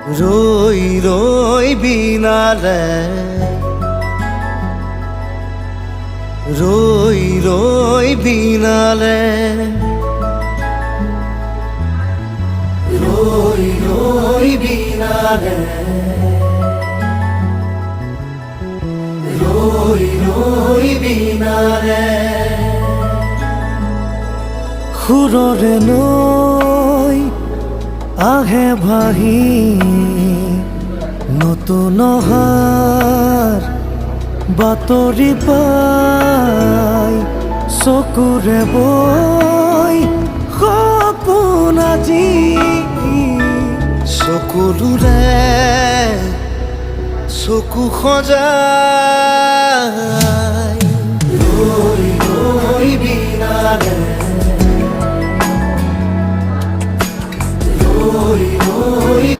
ৰই ৰই বিনালে ৰই ৰই বিনালে ৰই ৰই বিনালে ৰই ৰই বিনালে সুৰৰে নৈ আহে ভাহি নতুন অহাৰ বাতৰি পাই চকুৰে বৈ সপোন আজি চকুলোৰে চকু সজাই ৰৈ ৰৈ বিনালে ৰই ৰই